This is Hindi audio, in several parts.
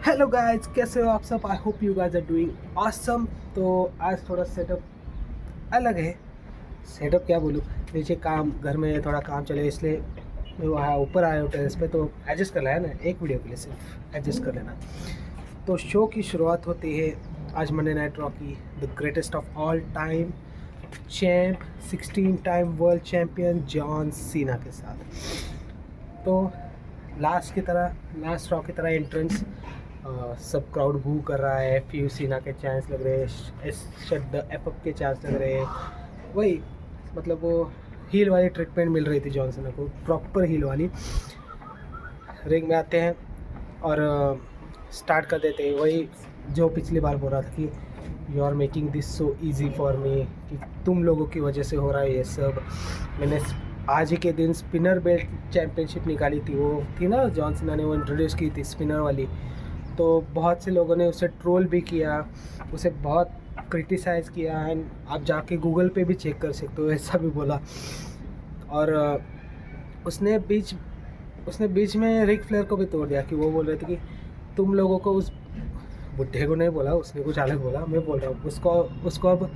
हेलो गाइस, कैसे हो आप सब। I hope you guys are doing awesome. तो आज थोड़ा सेटअप अलग है। सेटअप क्या बोलूँ, नीचे काम, घर में थोड़ा काम चले इसलिए मैं वहाँ ऊपर आया हूँ टेरेस पे। तो एडजस्ट कर लाया ना, एक वीडियो के लिए सिर्फ एडजस्ट कर लेना। तो शो की शुरुआत होती है आज मंडे नाइट रॉ की, the greatest of all time champ, 16 time world champion John Cena के साथ। तो लास्ट रॉ की तरह एंट्रेंस, सब क्राउड बू कर रहा है, फ्यू सीना के चांस लग रहे हैं, शट द एफ अप के चांस लग रहे हैं। वही मतलब वो हील वाली ट्रीटमेंट मिल रही थी जॉन सीना को, प्रॉपर हील वाली। रिंग में आते हैं और स्टार्ट कर देते हैं वही जो पिछली बार बोल रहा था कि you are making this so easy for me, कि तुम लोगों की वजह से हो रहा है ये सब। मैंने आज ही के दिन स्पिनर बेल्ट चैम्पियनशिप निकाली थी, वो थी ना जॉन सीना ने वो इंट्रोड्यूस की थी स्पिनर वाली। तो बहुत से लोगों ने उसे ट्रोल भी किया, उसे बहुत क्रिटिसाइज़ किया। एंड आप जाके गूगल पे भी चेक कर सकते हो, ऐसा भी बोला। और उसने बीच उसने बीच में रिक फ्लेयर को भी तोड़ दिया कि वो बोल रहे थे कि तुम लोगों को, उस बुढ़े को नहीं बोला, उसने कुछ अलग बोला, मैं बोल रहा हूँ उसको उसको अब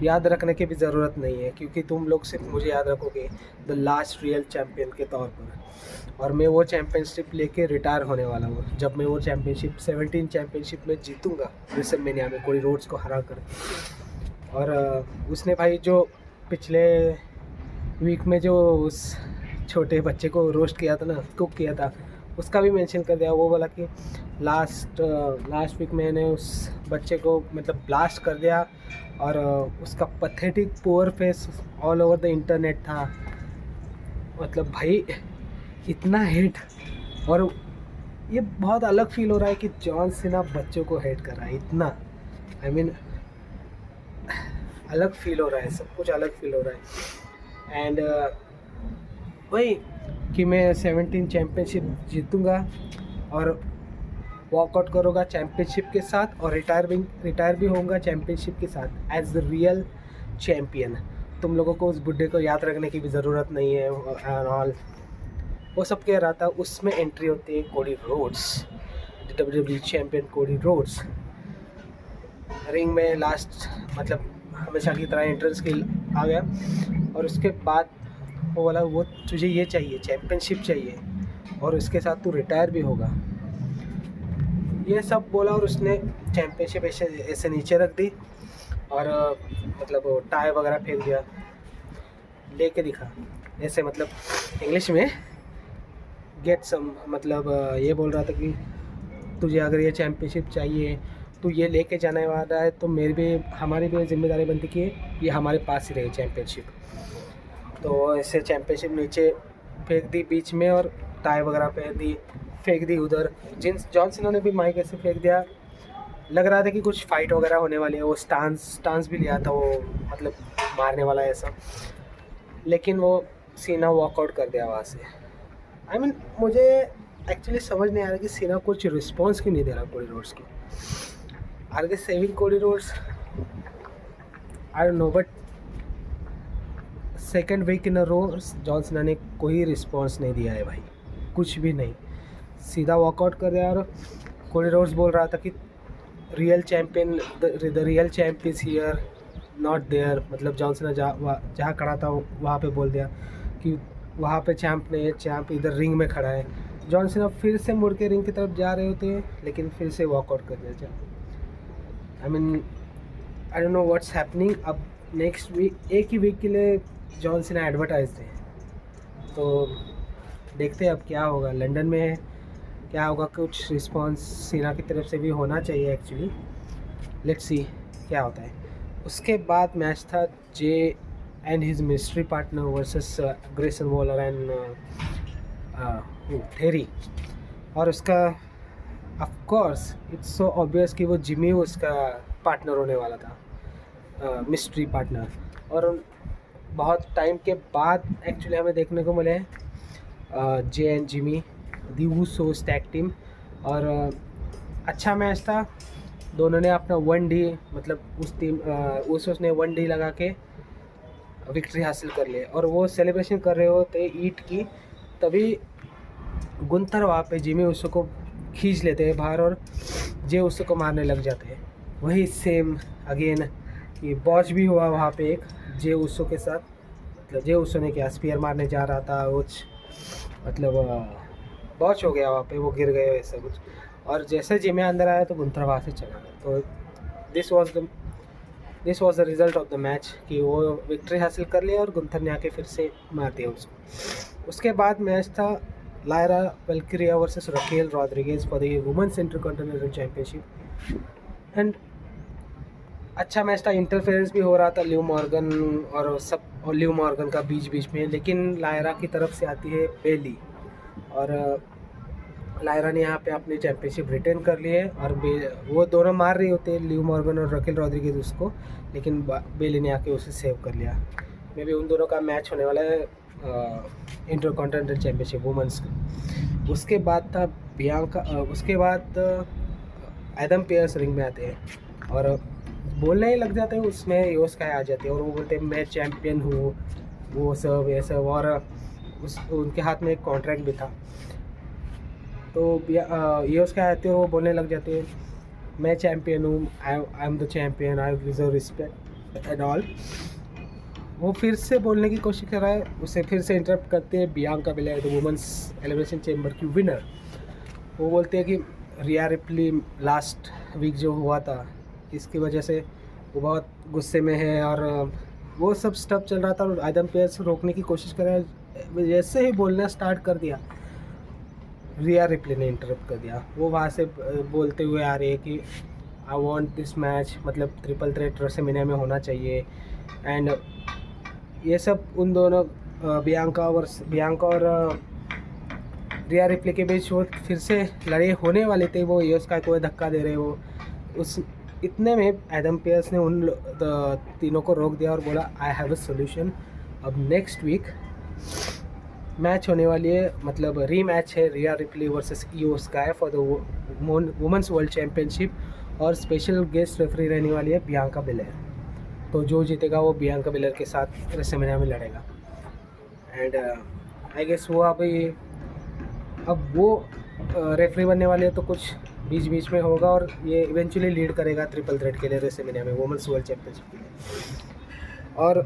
याद रखने की भी ज़रूरत नहीं है, क्योंकि तुम लोग सिर्फ मुझे याद रखोगे द लास्ट रियल चैम्पियन के तौर पर। और मैं वो चैम्पियनशिप लेके रिटायर होने वाला हूँ जब मैं वो चैम्पियनशिप 17 चैम्पियनशिप में जीतूँगा रेसलमेनिया में कोडी रोड्स को हरा कर। और उसने भाई जो पिछले वीक में जो उस छोटे बच्चे को रोस्ट किया था ना, कुक किया था, उसका भी मेंशन कर दिया। वो बोला कि लास्ट वीक मैंने उस बच्चे को मतलब ब्लास्ट कर दिया, और उसका pathetic poor face all over the internet था। मतलब भाई इतना हेट, और ये बहुत अलग फील हो रहा है कि जॉन सीना बच्चों को हेट कर रहा है इतना। आई मीन अलग फील हो रहा है, सब कुछ अलग फील हो रहा है। एंड वही कि मैं 17 चैम्पियनशिप जीतूँगा और वॉकआउट करूँगा चैम्पियनशिप के साथ, और रिटायर भी होऊंगा चैम्पियनशिप के साथ एज द रियल चैम्पियन। तुम लोगों को उस बुढ़े को याद रखने की भी ज़रूरत नहीं है एंड ऑल, वो सब कह रहा था। उसमें एंट्री होती है Cody Rhodes, WWE champion Cody Rhodes ring में लास्ट, मतलब हमेशा की तरह एंट्रेंस के आ गया। और उसके बाद वो बोला वो तुझे ये चाहिए, चैम्पियनशिप चाहिए, और उसके साथ तू रिटायर भी होगा, ये सब बोला। और उसने चैम्पियनशिप ऐसे ऐसे नीचे रख दी, और मतलब टाई वगैरह फेंक दिया, लेके दिखा ऐसे, मतलब इंग्लिश में गेट सम, मतलब ये बोल रहा था कि तुझे अगर ये चैम्पियनशिप चाहिए, तो ये लेके जाने वाला है, तो मेरी भी हमारी भी जिम्मेदारी बनती कि ये हमारे पास ही रहे चैम्पियनशिप। तो ऐसे चैम्पियनशिप नीचे फेंक दी बीच में, और टाई वगैरह फेंक दी उधर। जॉन सीना ने भी माइक ऐसे फेंक दिया, लग रहा था कि कुछ फाइट वगैरह होने वाली है। वो स्टांस भी लिया था वो, मतलब मारने वाला ऐसा, लेकिन वो सीना वॉकआउट कर दिया वहाँ से। आई मीन मुझे एक्चुअली समझ नहीं आ रहा कि सीना कुछ रिस्पॉन्स क्यों नहीं दे रहा कोडी रोड्स को। Are they saving Cody Rhodes, I don't know. But second week in a row John Cena ने कोई रिस्पॉन्स नहीं दिया है भाई, कुछ भी नहीं, सीधा वॉकआउट कर दिया। और कोडी रोड्स बोल रहा था कि real champion, the real champ is here not there, मतलब जॉन सीना जहाँ खड़ा था वहाँ पे बोल दिया कि वहाँ पे चैम्प नहीं है, चैम्प इधर रिंग में खड़ा है। जॉन सीना फिर से मुड़ के रिंग की तरफ जा रहे होते हैं, लेकिन फिर से वॉकआउट कर दिया। I mean I don't know what's happening. अब नेक्स्ट वीक, एक ही वीक के लिए जॉन सीना एडवर्टाइज थे, तो देखते हैं अब क्या होगा। लंदन में है, क्या होगा, कुछ रिस्पॉन्स सीना की तरफ से भी होना चाहिए एक्चुअली। लेट्स सी क्या होता है। उसके बाद मैच था जे and his mystery partner versus Grayson Waller and theory. और उसका of course it's so obvious कि वो जिमी उसका पार्टनर होने वाला था, मिस्ट्री पार्टनर। और बहुत टाइम के बाद एक्चुअली हमें देखने को मिले जे and Jimmy the Usos tag team. और अच्छा मैच था, दोनों ने अपना 1D, मतलब उस टीम ऊसोस ने 1D लगा के विक्ट्री हासिल कर ली, और वो सेलिब्रेशन कर रहे होते ईट की, तभी गुंथर वहाँ पे जिमी ऊसो को खींच लेते हैं बाहर और जे उसको को मारने लग जाते हैं। वही सेम अगेन कि बॉच भी हुआ वहाँ पे एक जे उसो के साथ। मतलब जे उसो ने क्या स्पीयर मारने जा रहा था, कुछ मतलब बॉच हो गया वहाँ पे, वो गिर गए ऐसा कुछ। और जैसे जिमे अंदर आया तो गुंथर वहाँ से चला गया। तो this was the result of the match कि वो विक्ट्री हासिल कर लिया और गुंथर ने आके फिर से मार दिया उसको। उसके बाद मैच था Lyra Valkyria versus Raquel Rodriguez for the women's intercontinental championship. And अच्छा मैच था, इंटरफेरेंस भी हो रहा था ल्यू मॉर्गन और ल्यू मॉर्गन का बीच बीच में, लेकिन लायरा की तरफ से आती है बेली और लायरा ने यहाँ पे अपनी चैम्पियनशिप रिटेन कर ली है। और वो दोनों मार रहे होते हैं ल्यू मॉर्गन और रकेल रॉड्रिगेज उसको, लेकिन बेली ने आके उसे सेव कर लिया। मे भी उन दोनों का मैच होने वाला है इंटरकॉन्टिनेंटल चैम्पियनशिप वुमेंस का। उसके बाद था बियांका, उसके बाद एडम पेयर्स रिंग में आते हैं और बोलने ही लग जाते हैं, उसमें योस्काई आ जाती है और वो बोलते हैं मैं चैम्पियन हूँ, वो सब ये सब। और उनके हाथ में एक कॉन्ट्रैक्ट भी था। तो योस्काई आते हैं, वो बोलने लग जाते हैं मैं चैम्पियन हूँ, I am the champion, I deserve respect and all. वो फिर से बोलने की कोशिश कर रहा है, उसे फिर से इंटरप्ट करते हैं Bianca Belair, the women's elimination chamber की विनर। वो बोलते हैं कि रिया रिप्ली लास्ट वीक जो हुआ था इसकी वजह से वो बहुत गुस्से में है और वो सब स्टफ चल रहा था और एडम पेयर्स रोकने की कोशिश कर रहा है। जैसे ही बोलना स्टार्ट कर दिया रिया रिप्ली ने इंटरप्ट कर दिया। वो वहाँ से बोलते हुए आ रही है कि आई वांट दिस मैच, मतलब ट्रिपल थ्रेट रेसलमेनिया में होना चाहिए। एंड ये सब उन दोनों बियांका और रिया रिप्ली के बीच वो फिर से लड़े होने वाले थे। वो योस्काई को धक्का दे रहे वो उस इतने में एडम पेयर्स ने उन तीनों को रोक दिया और बोला आई हैव अ सोल्यूशन। अब नेक्स्ट वीक मैच होने वाली है, मतलब रीमैच है Rhea Ripley versus Iyo Sky for the women's world championship और स्पेशल गेस्ट रेफरी रहने वाली है बियांका बेलेयर। तो जो जीतेगा वो बियांका बेलेयर के साथ रेसलमेनिया में लड़ेगा। एंड आई गेस वो अब वो रेफरी बनने वाले हैं, तो कुछ बीच बीच में होगा और ये इवेंचुअली लीड करेगा ट्रिपल थ्रेट के लिए रेसलमेनिया में वुमेन्स वर्ल्ड चैम्पियनशिप के लिए। और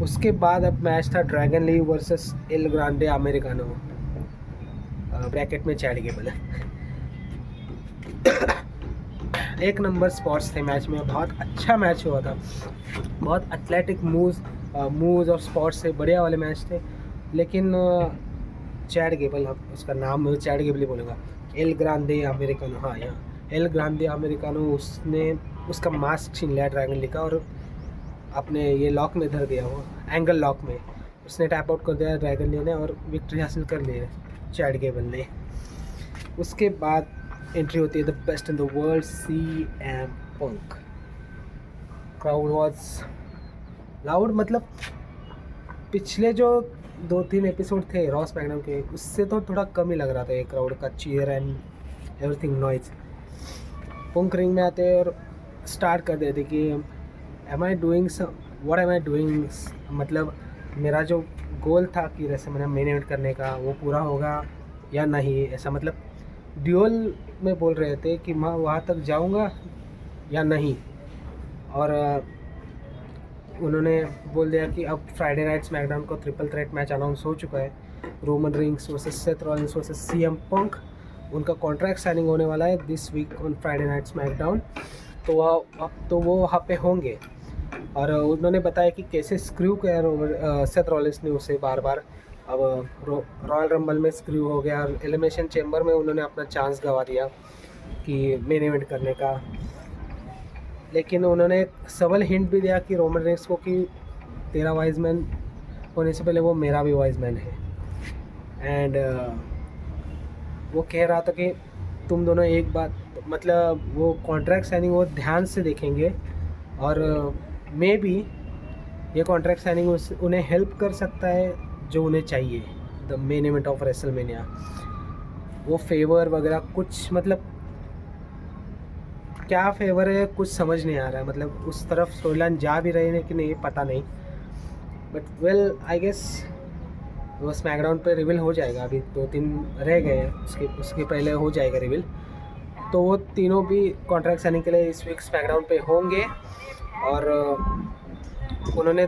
उसके बाद अब मैच था Dragon Lee versus El Grande Americano, bracket में चैड गेबल। एक नंबर स्पॉट्स थे मैच में, बहुत अच्छा मैच हुआ था, बहुत एथलेटिक मूव्स और स्पॉट्स थे, बढ़िया वाले मैच थे। लेकिन चैड गेबल, उसका नाम चैड गेबल ही बोलेगा, एल ग्रांडे अमेरिकानो, हाँ यहाँ एल ग्रांडे अमेरिकानो, उसने उसका मास्क छीन लिया ड्रैगन ली का और अपने ये लॉक में धर दिया, वो एंगल लॉक में उसने टैप आउट कर दिया ड्रैगन ली ने और विक्ट्री हासिल कर ली चैड गेबल ने। उसके बाद एंट्री होती है the best in the world CM punk. Crowd was loud, मतलब पिछले जो 2-3 एपिसोड थे रॉ स्मैकडाउन के, उससे तो थोड़ा कम ही लग रहा था ये क्राउड का cheer and everything noise. Punk ring में आते और स्टार्ट कर देते कि am I doing what am I doing, मतलब मेरा जो गोल था कि रेसलमेनिया मेन इवेंट करने का वो पूरा होगा या नहीं, ऐसा मतलब ड्यूअल में बोल रहे थे कि मैं वहाँ तक जाऊँगा या नहीं। और उन्होंने बोल दिया कि अब फ्राइडे नाइट स्मैकडाउन को ट्रिपल थ्रेट मैच अनाउंस हो चुका है, Roman Reigns versus Seth Rollins versus CM Punk. उनका कॉन्ट्रैक्ट साइनिंग होने वाला है this week on Friday night SmackDown. तो वो वहाँ पे होंगे। और उन्होंने बताया कि कैसे स्क्रू किया सेथ रॉलिंस ने उसे बार बार। अब रॉयल रंबल में स्क्रू हो गया और एलिमिनेशन चैम्बर में उन्होंने अपना चांस गंवा दिया कि मेन इवेंट करने का। लेकिन उन्होंने सबल हिंट भी दिया कि रोमन रेंस को कि तेरा वाइज मैन होने से पहले वो मेरा भी वाइज मैन है। एंड वो कह रहा था कि तुम दोनों एक बात, मतलब वो कॉन्ट्रैक्ट साइनिंग वो ध्यान से देखेंगे और मे बी ये कॉन्ट्रैक्ट साइनिंग उन्हें हेल्प कर सकता है जो उन्हें चाहिए the main event of WrestleMania. वो फेवर वगैरह कुछ, मतलब क्या फेवर है कुछ समझ नहीं आ रहा है, मतलब उस तरफ स्टोरी लाइन जा भी रही है कि नहीं पता नहीं। बट वेल आई गेस वो स्मैकडाउन पे रिवील हो जाएगा, अभी 2-3 रह गए हैं, उसके पहले हो जाएगा रिवील। तो वो तीनों भी कॉन्ट्रैक्ट साइनिंग के लिए इस वीक स्मैकडाउन पे होंगे। और उन्होंने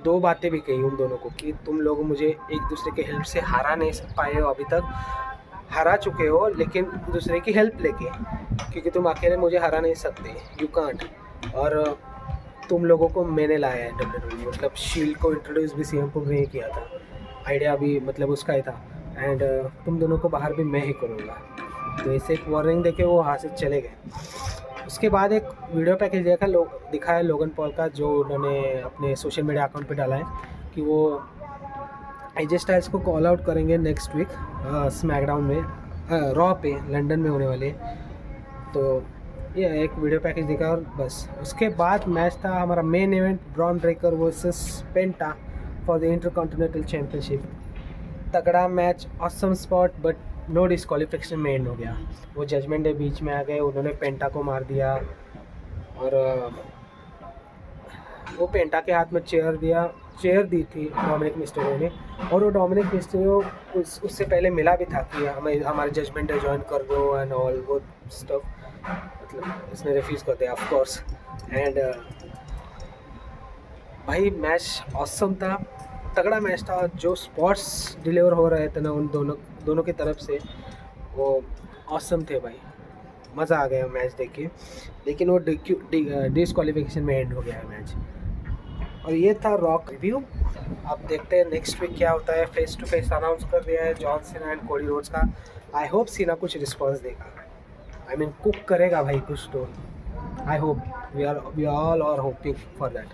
2 बातें भी कही उन दोनों को कि तुम लोग मुझे एक दूसरे के हेल्प से हरा नहीं पाए हो अभी तक, हरा चुके हो लेकिन दूसरे की हेल्प लेके, क्योंकि तुम अकेले मुझे हरा नहीं सकते, यू कांट। और तुम लोगों को मैंने लाया है WWE, मतलब शील्ड को इंट्रोड्यूस भी CM Punk ने किया था, आइडिया भी मतलब उसका ही था। एंड तुम दोनों को बाहर भी मैं ही करूँगा। तो ऐसे एक वार्निंग देके वो वहाँ से चले गए। उसके बाद एक वीडियो पैकेज दिखाया लोगन पॉल का, जो उन्होंने अपने सोशल मीडिया अकाउंट पे डाला है कि वो AJ स्टाइल्स को कॉल आउट करेंगे नेक्स्ट वीक स्मैकडाउन में, रॉ पे लंदन में होने वाले। तो ये एक वीडियो पैकेज दिखा और बस। उसके बाद मैच था हमारा main event, Bron Breakker versus Penta for the intercontinental championship. तगड़ा match, awesome spot, but no disqualification में एंड हो गया। वो जजमेंट डे बीच में आ गए, उन्होंने पेंटा को मार दिया और वो पेंटा के हाथ में चेयर दी थी डोमिनिक मिस्टेरियो ने। और वो डोमिनिक मिस्टेरियो उससे पहले मिला भी था कि हमारे जजमेंट डे ज्वाइन कर दो एंड ऑल वो स्टफ, मतलब उसने रिफ्यूज़ कर दिया ऑफ कोर्स। एंड भाई मैच ऑसम था, तगड़ा मैच था। जो स्पॉट्स डिलीवर हो रहे थे ना उन दोनों की तरफ से, वो ऑसम थे भाई, मज़ा आ गया मैच देख के। लेकिन वो डिस्क्वालिफिकेशन में एंड हो गया है मैच। और ये था रॉक रिव्यू। अब देखते हैं नेक्स्ट वीक क्या होता है। फेस टू फेस अनाउंस कर दिया है John Cena and Cody Rhodes का। आई होप सीना कुछ रिस्पॉन्स देगा, आई मीन कुक करेगा भाई कुछ तो। I hope, we all are hoping for that.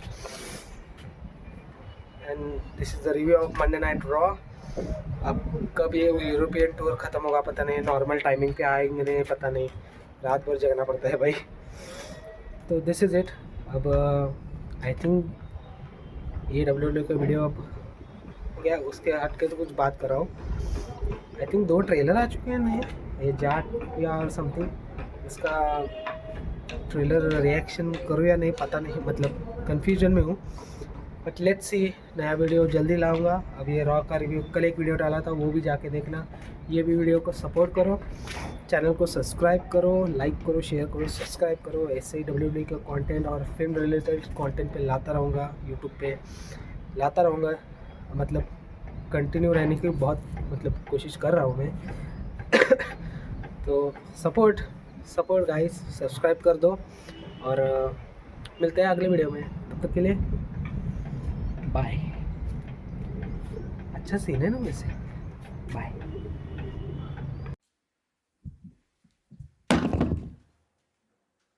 And this is the review of Monday night Raw. अब कब ये यूरोपियन टूर ख़त्म होगा पता नहीं, नॉर्मल टाइमिंग पे आएंगे नहीं पता नहीं, रात भर जगना पड़ता है भाई। तो दिस इज़ इट। अब आई थिंक ये WWE का वीडियो अब क्या उसके हट के तो कुछ बात कर रहा हूँ। आई थिंक 2 ट्रेलर आ चुके हैं नए, ये जाट या और समथिंग। इसका ट्रेलर रिएक्शन करूँ या नहीं पता नहीं, मतलब कन्फ्यूजन में हूँ। बट लेट्स सी, नया वीडियो जल्दी लाऊंगा। अब ये रॉ का रिव्यू, कल एक वीडियो डाला था वो भी जाके देखना। ये भी वीडियो को सपोर्ट करो, चैनल को सब्सक्राइब करो, लाइक करो, शेयर करो, सब्सक्राइब करो। ऐसे ही WWE का कंटेंट और फिल्म रिलेटेड कंटेंट पे लाता रहूँगा, यूट्यूब पे लाता रहूँगा। मतलब कंटिन्यू रहने की बहुत मतलब कोशिश कर रहा हूँ मैं। तो सपोर्ट गाइस, सब्सक्राइब कर दो और मिलते हैं अगले वीडियो में। तब तक के लिए बाय। अच्छा सीन है ना वैसे, बाय।